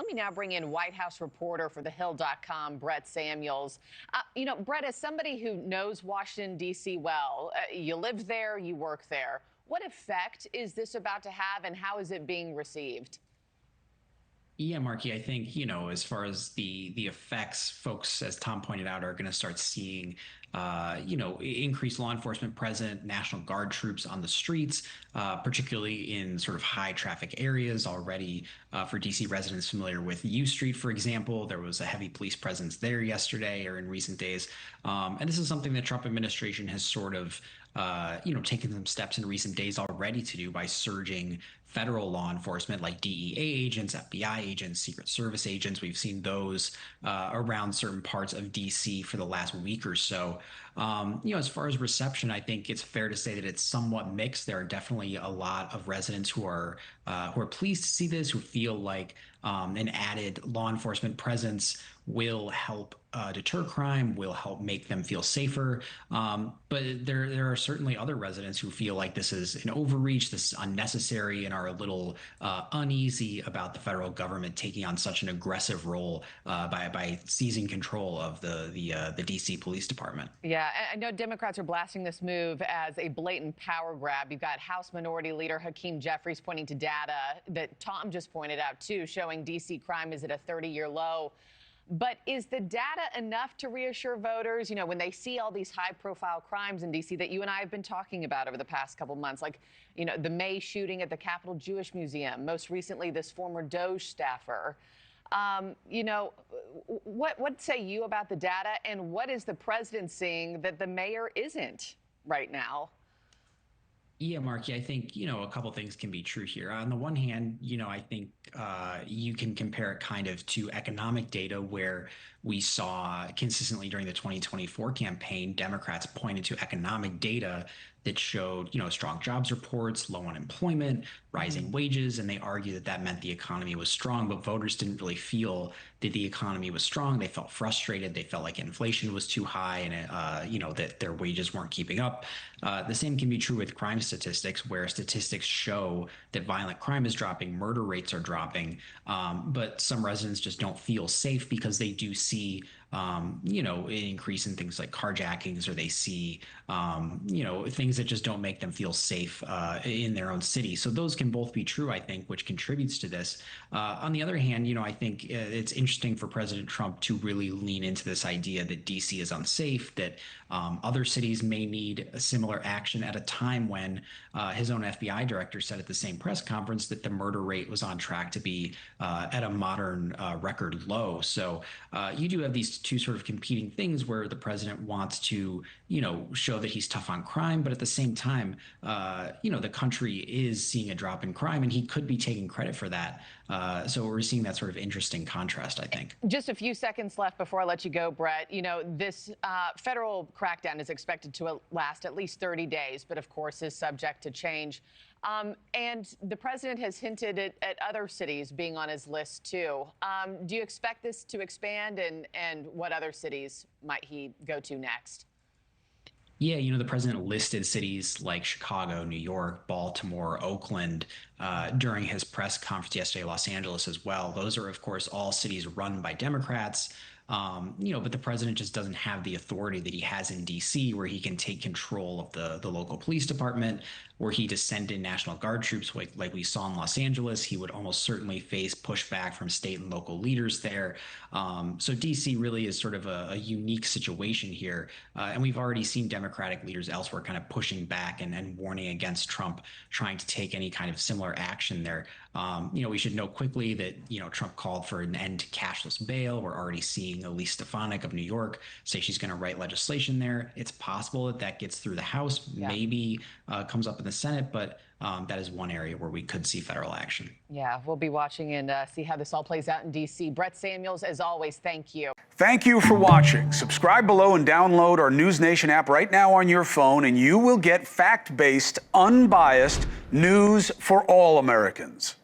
Let me now bring in White House reporter for thehill.com, Brett Samuels. Brett, as somebody who knows Washington, D.C. well, you live there, you work there. What effect is this about to have, and how is it being received? Yeah, Markie, I think, as far as the effects, folks, as Tom pointed out, are going to start seeing, increased law enforcement present, National Guard troops on the streets, particularly in sort of high traffic areas already. For DC residents familiar with U Street, for example, there was a heavy police presence there yesterday or in recent days. And this is something the Trump administration has sort of taken some steps in recent days already to do by surging federal law enforcement like DEA agents, FBI agents, Secret Service agents. We've seen those around certain parts of DC for the last week or so. As far as reception, I think it's fair to say that it's somewhat mixed. There are definitely a lot of residents who are pleased to see this, who feel like an added law enforcement presence will help deter crime, will help make them feel safer. But there are certainly other residents who feel like this is an overreach, this is unnecessary, and are a little uneasy about the federal government taking on such an aggressive role by seizing control of the DC Police Department. Yeah, I know Democrats are blasting this move as a blatant power grab. You've got House Minority Leader Hakeem Jeffries pointing to data that Tom just pointed out, too, showing DC crime is at a 30-year low. But is the data enough to reassure voters, when they see all these high-profile crimes in D.C. that you and I have been talking about over the past couple months, like, the May shooting at the Capitol Jewish Museum, most recently this former Doge staffer? What say you about the data, and what is the president seeing that the mayor isn't right now? Yeah, Marky, I think, a couple things can be true here. On the one hand, I think you can compare it kind of to economic data where we saw consistently during the 2024 campaign, Democrats pointed to economic data that showed, strong jobs reports, low unemployment, rising wages, and they argued that that meant the economy was strong, but voters didn't really feel that the economy was strong. They felt frustrated. They felt like inflation was too high and, that their wages weren't keeping up. The same can be true with crime statistics, where statistics show that violent crime is dropping, murder rates are dropping, but some residents just don't feel safe because they do see an increase in things like carjackings, or they see, things that just don't make them feel safe in their own city. So those can both be true, I think, which contributes to this. On the other hand, I think it's interesting for President Trump to really lean into this idea that DC is unsafe, that other cities may need a similar action at a time when his own FBI director said at the same press conference that the murder rate was on track to be at a modern record low. So you do have these two sort of competing things where the president wants to, show that he's tough on crime, but at the same time, the country is seeing a drop in crime, and he could be taking credit for that. So we're seeing that sort of interesting contrast, I think. Just a few seconds left before I let you go, Brett. This federal crackdown is expected to last at least 30 days, but of course is subject to change. And the president has hinted at other cities being on his list, too. Do you expect this to expand, and what other cities might he go to next? Yeah, the president listed cities like Chicago, New York, Baltimore, Oakland during his press conference yesterday, Los Angeles as well. Those are, of course, all cities run by Democrats. But the president just doesn't have the authority that he has in D.C., where he can take control of the local police department, where he to send in National Guard troops like we saw in Los Angeles. He would almost certainly face pushback from state and local leaders there. So D.C. really is sort of a unique situation here. And we've already seen Democratic leaders elsewhere kind of pushing back and warning against Trump trying to take any kind of similar action there. We should note quickly that, Trump called for an end to cashless bail. We're already seeing Elise Stefanik of New York say she's going to write legislation there. It's possible that gets through the House, maybe comes up in the Senate, but that is one area where we could see federal action. Yeah, we'll be watching and see how this all plays out in D.C. Brett Samuels, as always, thank you. Thank you for watching. Subscribe below and download our NewsNation app right now on your phone, and you will get fact-based, unbiased news for all Americans.